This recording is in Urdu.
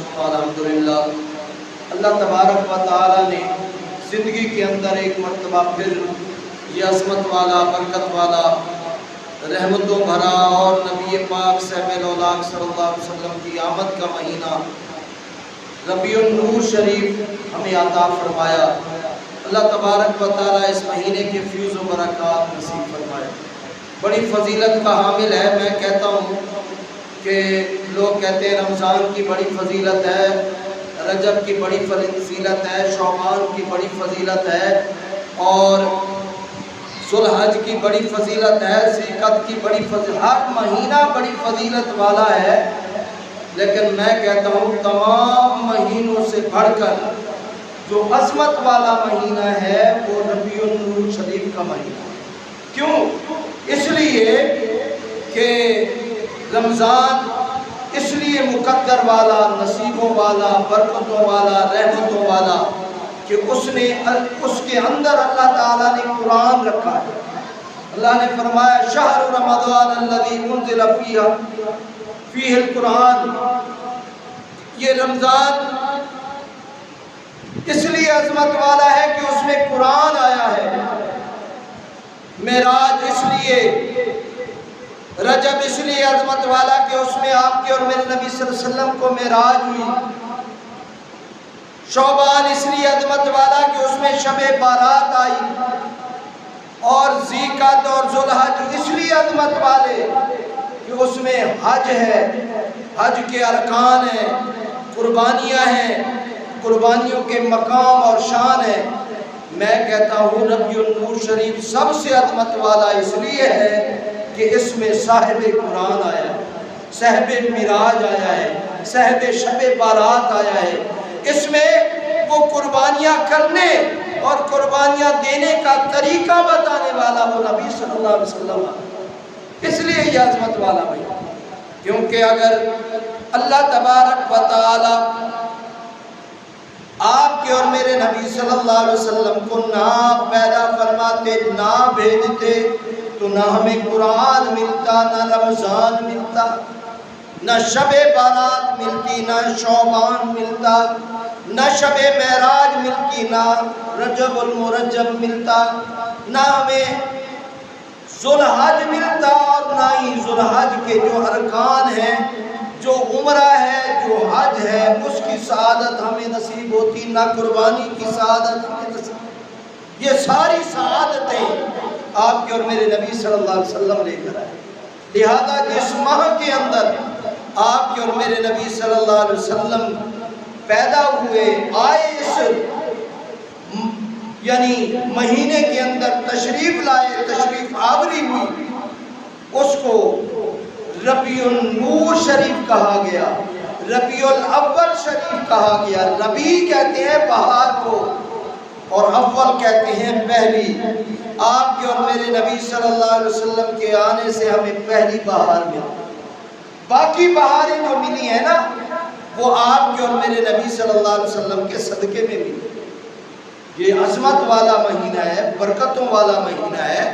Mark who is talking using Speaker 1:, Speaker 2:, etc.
Speaker 1: ثم الحمدللہ۔ اللہ تبارک و تعالی نے زندگی کے اندر ایک مرتبہ پھر یہ عظمت والا، برکت والا، رحمتوں بھرا اور نبی پاک صاحب الاولاق صلی اللہ علیہ وسلم کی آمد کا مہینہ ربیع النور شریف ہمیں عطا فرمایا۔ اللہ تبارک و تعالی اس مہینے کے فیوز و برکات نصیب فرمائے۔ بڑی فضیلت کا حامل ہے۔ میں کہتا ہوں کہ لوگ کہتے ہیں رمضان کی بڑی فضیلت ہے، رجب کی بڑی فضیلت ہے، شعبان کی بڑی فضیلت ہے، اور ذوالحج کی بڑی فضیلت ہے، ذوالقعدہ کی بڑی فضیلت، ہر مہینہ بڑی فضیلت والا ہے۔ لیکن میں کہتا ہوں تمام مہینوں سے بڑھ کر جو عظمت والا مہینہ ہے وہ ربیع النور شریف کا مہینہ۔ کیوں؟ اس لیے کہ رمضان اس لیے مقدر والا، نصیبوں والا، برکتوں والا، رحمتوں والا کہ اس کے اندر اللہ تعالیٰ نے قرآن رکھا ہے۔ اللہ نے فرمایا شہر رمضان الذی انزل فیہ القرآن۔ یہ رمضان اس لیے عظمت والا ہے کہ اس میں قرآن آیا ہے۔ معراج اس لیے، رجب اس لیے عظمت والا کہ اس میں آپ کے اور میرے نبی صلی اللہ علیہ وسلم کو معراج ہوئی۔ شعبان اس لیے عظمت والا کہ اس میں شب بارات آئی، اور ذوالقعدہ اور ذوالحج اس لیے عظمت والے کہ اس میں حج ہے، حج کے ارکان ہیں، قربانیاں ہیں، قربانیوں کے مقام اور شان ہے۔ میں کہتا ہوں ربیع النور شریف سب سے عظمت والا اس لیے ہے کہ اس میں صاحب قرآن آیا ہے، صاحب معراج آیا ہے، صاحب شب بارات آیا ہے۔ اس میں وہ قربانیاں کرنے اور قربانیاں دینے کا طریقہ بتانے والا وہ نبی صلی اللہ علیہ وسلم ہے۔ اس لیے یہ عظمت والا بھائی، کیونکہ اگر اللہ تبارک و تعالی آپ کے اور میرے نبی صلی اللہ علیہ وسلم کو نہ پیدا فرماتے، نہ بھیجتے، تو نہ ہمیں قرآن ملتا، نہ رمضان ملتا، نہ شب بارات ملتی، نہ شعبان ملتا، نہ شب معراج ملتی، نہ رجب المرجب ملتا، نہ ہمیں ذوالحج ملتا، اور نہ ہی ذوالحج کے جو ارکان ہیں، جو عمرہ ہے، جو حج ہے، اس کی سعادت ہمیں نصیب ہوتی، نہ قربانی کی سعادت ہمیں نصیب۔ یہ ساری سعادتیں آپ کے اور میرے نبی صلی اللہ علیہ وسلم لے کر آئے۔ لہذا جس ماہ کے اندر آپ کے اور میرے نبی صلی اللہ علیہ وسلم پیدا ہوئے، آئے، اس یعنی مہینے کے اندر تشریف لائے، تشریف آوری ہوئی، اس کو ربیع النور شریف کہا گیا، ربیع الاول شریف کہا گیا۔ ربیع کہتے ہیں بہار کو، اور اول کہتے ہیں پہلی۔ آپ کے اور میرے نبی صلی اللہ علیہ وسلم کے آنے سے ہمیں پہلی بہار ملی۔ باقی بہاریں جو ملی ہیں نا، وہ آپ کے اور میرے نبی صلی اللہ علیہ وسلم کے صدقے میں ملی۔ یہ عظمت والا مہینہ ہے، برکتوں والا مہینہ ہے۔